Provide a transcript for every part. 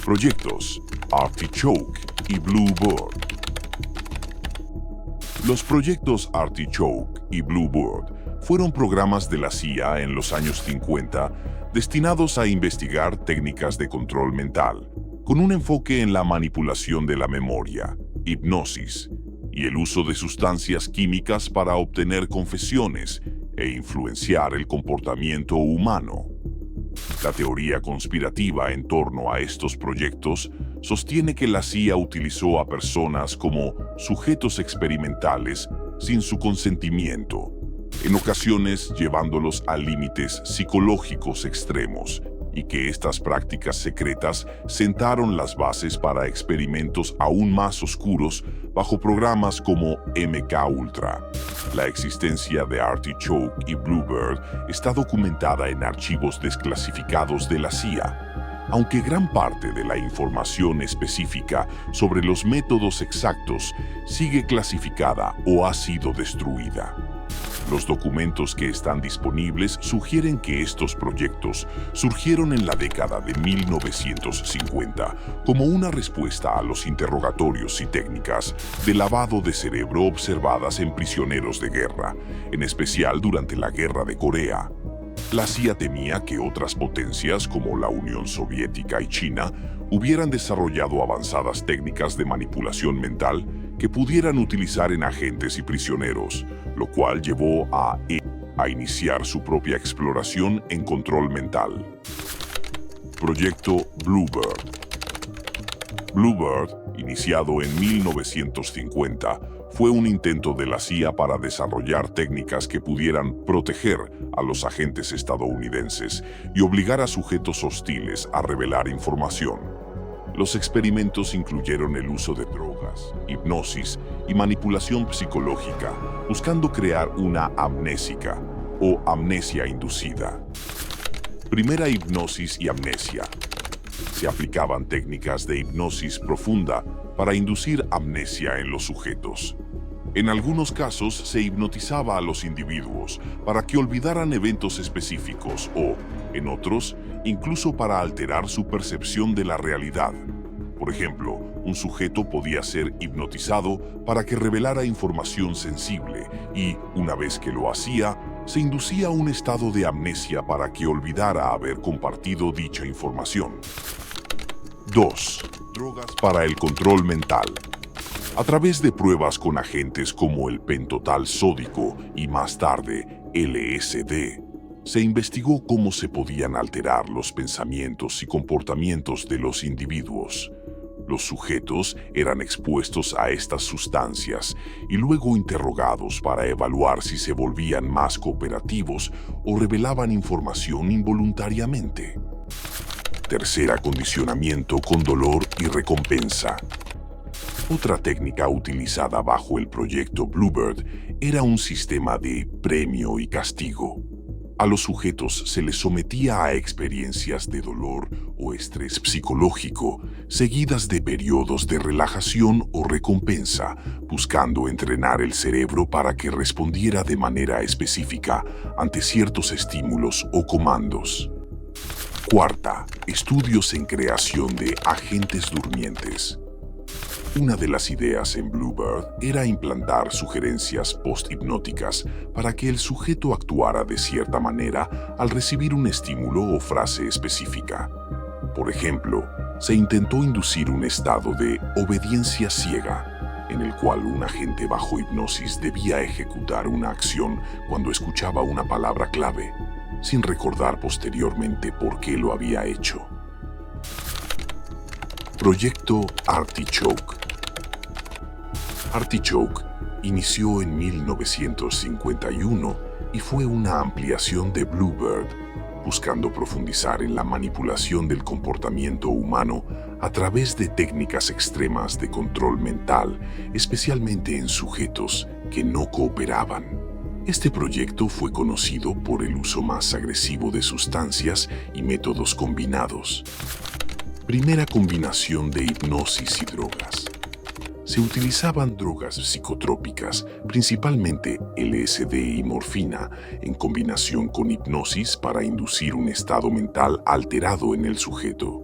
Proyectos Artichoke y Bluebird. Los proyectos Artichoke y Bluebird fueron programas de la CIA en los años 50 destinados a investigar técnicas de control mental, con un enfoque en la manipulación de la memoria, hipnosis y el uso de sustancias químicas para obtener confesiones e influenciar el comportamiento humano. La teoría conspirativa en torno a estos proyectos sostiene que la CIA utilizó a personas como sujetos experimentales sin su consentimiento, en ocasiones llevándolos a límites psicológicos extremos, y que estas prácticas secretas sentaron las bases para experimentos aún más oscuros bajo programas como MK-Ultra. La existencia de Artichoke y Bluebird está documentada en archivos desclasificados de la CIA, aunque gran parte de la información específica sobre los métodos exactos sigue clasificada o ha sido destruida. Los documentos que están disponibles sugieren que estos proyectos surgieron en la década de 1950 como una respuesta a los interrogatorios y técnicas de lavado de cerebro observadas en prisioneros de guerra, en especial durante la Guerra de Corea. La CIA temía que otras potencias como la Unión Soviética y China hubieran desarrollado avanzadas técnicas de manipulación mental que pudieran utilizar en agentes y prisioneros, lo cual llevó a iniciar su propia exploración en control mental. Proyecto Bluebird. Bluebird, iniciado en 1950, fue un intento de la CIA para desarrollar técnicas que pudieran proteger a los agentes estadounidenses y obligar a sujetos hostiles a revelar información. Los experimentos incluyeron el uso de drogas, hipnosis y manipulación psicológica, buscando crear una amnésica o amnesia inducida. Primera hipnosis y amnesia. Se aplicaban técnicas de hipnosis profunda para inducir amnesia en los sujetos. En algunos casos se hipnotizaba a los individuos para que olvidaran eventos específicos o, en otros, incluso para alterar su percepción de la realidad. Por ejemplo, un sujeto podía ser hipnotizado para que revelara información sensible y, una vez que lo hacía, se inducía a un estado de amnesia para que olvidara haber compartido dicha información. 2. Drogas para el control mental. A través de pruebas con agentes como el pentotal sódico y más tarde LSD, se investigó cómo se podían alterar los pensamientos y comportamientos de los individuos. Los sujetos eran expuestos a estas sustancias y luego interrogados para evaluar si se volvían más cooperativos o revelaban información involuntariamente. Tercer acondicionamiento con dolor y recompensa. Otra técnica utilizada bajo el proyecto Bluebird era un sistema de premio y castigo. A los sujetos se les sometía a experiencias de dolor o estrés psicológico, seguidas de periodos de relajación o recompensa, buscando entrenar el cerebro para que respondiera de manera específica ante ciertos estímulos o comandos. Cuarta, estudios en creación de agentes durmientes. Una de las ideas en Bluebird era implantar sugerencias post-hipnóticas para que el sujeto actuara de cierta manera al recibir un estímulo o frase específica. Por ejemplo, se intentó inducir un estado de obediencia ciega, en el cual un agente bajo hipnosis debía ejecutar una acción cuando escuchaba una palabra clave, sin recordar posteriormente por qué lo había hecho. Proyecto Artichoke. Artichoke inició en 1951 y fue una ampliación de Bluebird, buscando profundizar en la manipulación del comportamiento humano a través de técnicas extremas de control mental, especialmente en sujetos que no cooperaban. Este proyecto fue conocido por el uso más agresivo de sustancias y métodos combinados. Primera combinación de hipnosis y drogas. Se utilizaban drogas psicotrópicas, principalmente LSD y morfina, en combinación con hipnosis para inducir un estado mental alterado en el sujeto.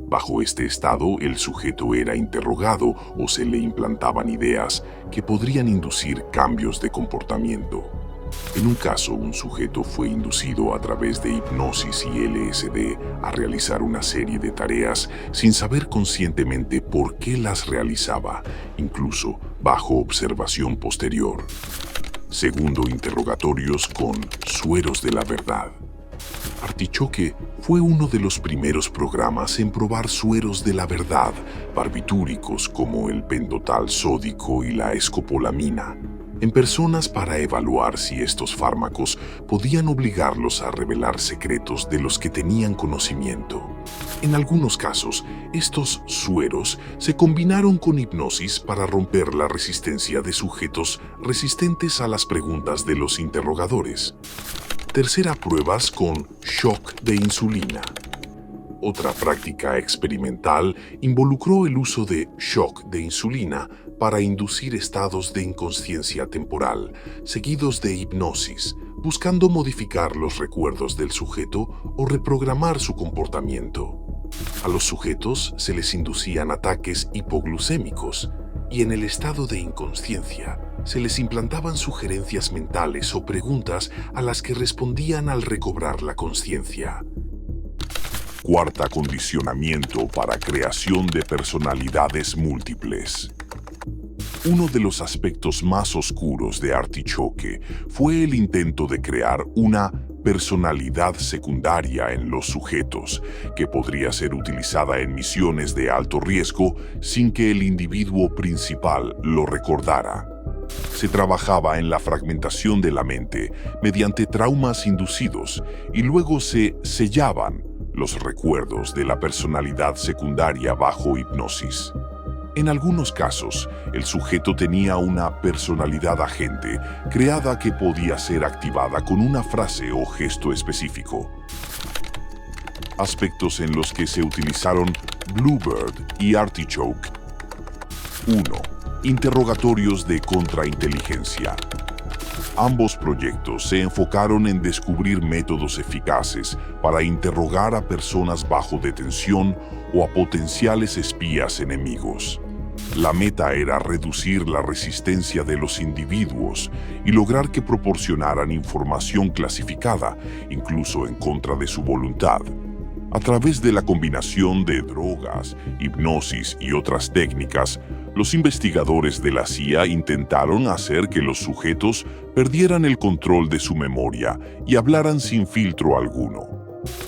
Bajo este estado, el sujeto era interrogado o se le implantaban ideas que podrían inducir cambios de comportamiento. En un caso, un sujeto fue inducido a través de hipnosis y LSD a realizar una serie de tareas sin saber conscientemente por qué las realizaba, incluso bajo observación posterior. Segundo, interrogatorios con sueros de la verdad. Artichoke fue uno de los primeros programas en probar sueros de la verdad, barbitúricos como el pentotal sódico y la escopolamina, en personas para evaluar si estos fármacos podían obligarlos a revelar secretos de los que tenían conocimiento. En algunos casos, estos sueros se combinaron con hipnosis para romper la resistencia de sujetos resistentes a las preguntas de los interrogadores. Tercera, pruebas con shock de insulina. Otra práctica experimental involucró el uso de shock de insulina para inducir estados de inconsciencia temporal, seguidos de hipnosis, buscando modificar los recuerdos del sujeto o reprogramar su comportamiento. A los sujetos se les inducían ataques hipoglucémicos y en el estado de inconsciencia se les implantaban sugerencias mentales o preguntas a las que respondían al recobrar la conciencia. Cuarta, condicionamiento para creación de personalidades múltiples. Uno de los aspectos más oscuros de Artichoke fue el intento de crear una personalidad secundaria en los sujetos, que podría ser utilizada en misiones de alto riesgo sin que el individuo principal lo recordara. Se trabajaba en la fragmentación de la mente mediante traumas inducidos y luego se sellaban los recuerdos de la personalidad secundaria bajo hipnosis. En algunos casos, el sujeto tenía una personalidad agente creada que podía ser activada con una frase o gesto específico. Aspectos en los que se utilizaron Bluebird y Artichoke. 1. Interrogatorios de contrainteligencia. Ambos proyectos se enfocaron en descubrir métodos eficaces para interrogar a personas bajo detención o a potenciales espías enemigos. La meta era reducir la resistencia de los individuos y lograr que proporcionaran información clasificada, incluso en contra de su voluntad. A través de la combinación de drogas, hipnosis y otras técnicas, los investigadores de la CIA intentaron hacer que los sujetos perdieran el control de su memoria y hablaran sin filtro alguno.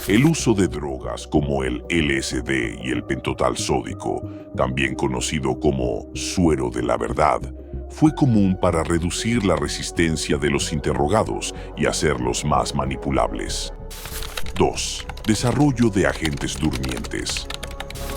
El uso de drogas como el LSD y el pentotal sódico, también conocido como suero de la verdad, fue común para reducir la resistencia de los interrogados y hacerlos más manipulables. 2. Desarrollo de agentes durmientes.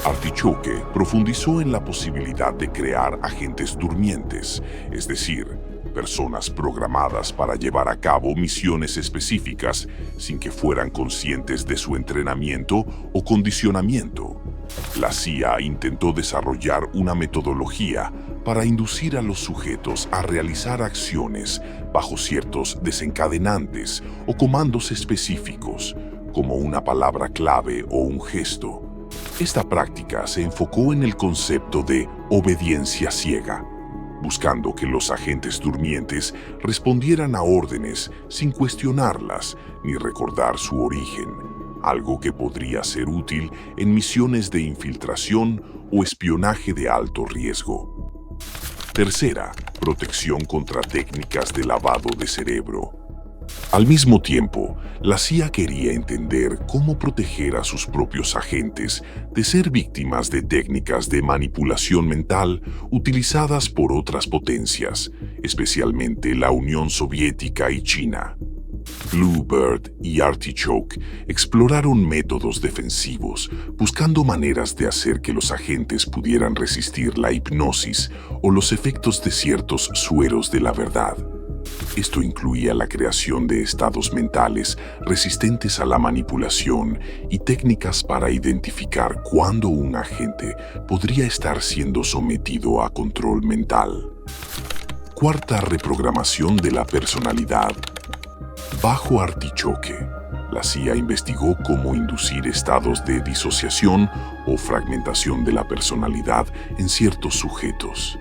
Artichoke profundizó en la posibilidad de crear agentes durmientes, es decir, personas programadas para llevar a cabo misiones específicas sin que fueran conscientes de su entrenamiento o condicionamiento. La CIA intentó desarrollar una metodología para inducir a los sujetos a realizar acciones bajo ciertos desencadenantes o comandos específicos, como una palabra clave o un gesto. Esta práctica se enfocó en el concepto de obediencia ciega, buscando que los agentes durmientes respondieran a órdenes sin cuestionarlas ni recordar su origen, algo que podría ser útil en misiones de infiltración o espionaje de alto riesgo. Tercera, protección contra técnicas de lavado de cerebro. Al mismo tiempo, la CIA quería entender cómo proteger a sus propios agentes de ser víctimas de técnicas de manipulación mental utilizadas por otras potencias, especialmente la Unión Soviética y China. Bluebird y Artichoke exploraron métodos defensivos, buscando maneras de hacer que los agentes pudieran resistir la hipnosis o los efectos de ciertos sueros de la verdad. Esto incluía la creación de estados mentales resistentes a la manipulación y técnicas para identificar cuándo un agente podría estar siendo sometido a control mental. Cuarta, reprogramación de la personalidad. Bajo Artichoke, La CIA investigó cómo inducir estados de disociación o fragmentación de la personalidad en ciertos sujetos.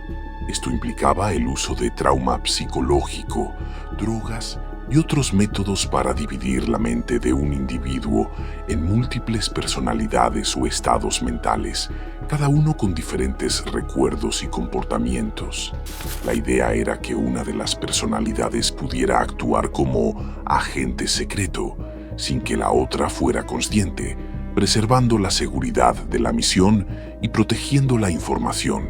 Esto implicaba el uso de trauma psicológico, drogas y otros métodos para dividir la mente de un individuo en múltiples personalidades o estados mentales, cada uno con diferentes recuerdos y comportamientos. La idea era que una de las personalidades pudiera actuar como agente secreto, sin que la otra fuera consciente, preservando la seguridad de la misión y protegiendo la información.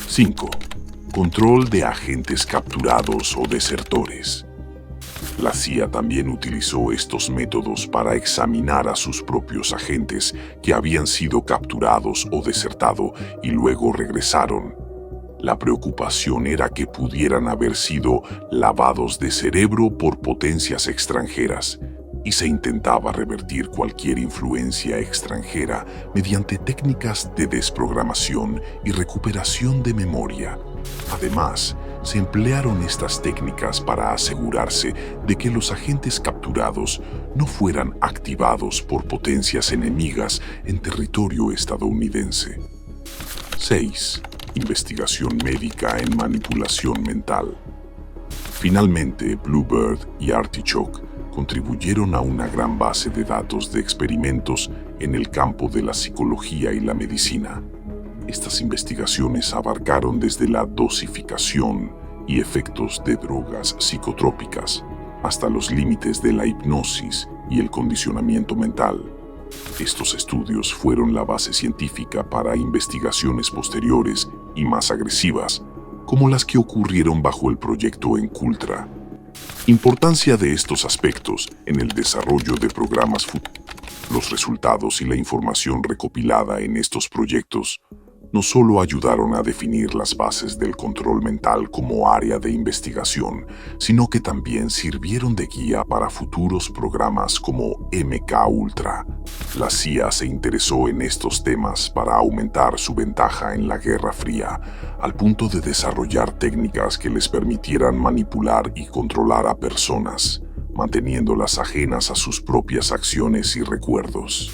5. Control de agentes capturados o desertores. La CIA también utilizó estos métodos para examinar a sus propios agentes que habían sido capturados o desertado y luego regresaron. La preocupación era que pudieran haber sido lavados de cerebro por potencias extranjeras, y se intentaba revertir cualquier influencia extranjera mediante técnicas de desprogramación y recuperación de memoria. Además, se emplearon estas técnicas para asegurarse de que los agentes capturados no fueran activados por potencias enemigas en territorio estadounidense. 6. Investigación médica en manipulación mental. Finalmente, Bluebird y Artichoke contribuyeron a una gran base de datos de experimentos en el campo de la psicología y la medicina. Estas investigaciones abarcaron desde la dosificación y efectos de drogas psicotrópicas hasta los límites de la hipnosis y el condicionamiento mental. Estos estudios fueron la base científica para investigaciones posteriores y más agresivas, como las que ocurrieron bajo el proyecto Encultra. Importancia de estos aspectos en el desarrollo de programas futuros. Los resultados y la información recopilada en estos proyectos no solo ayudaron a definir las bases del control mental como área de investigación, sino que también sirvieron de guía para futuros programas como MK Ultra. La CIA se interesó en estos temas para aumentar su ventaja en la Guerra Fría, al punto de desarrollar técnicas que les permitieran manipular y controlar a personas, manteniéndolas ajenas a sus propias acciones y recuerdos.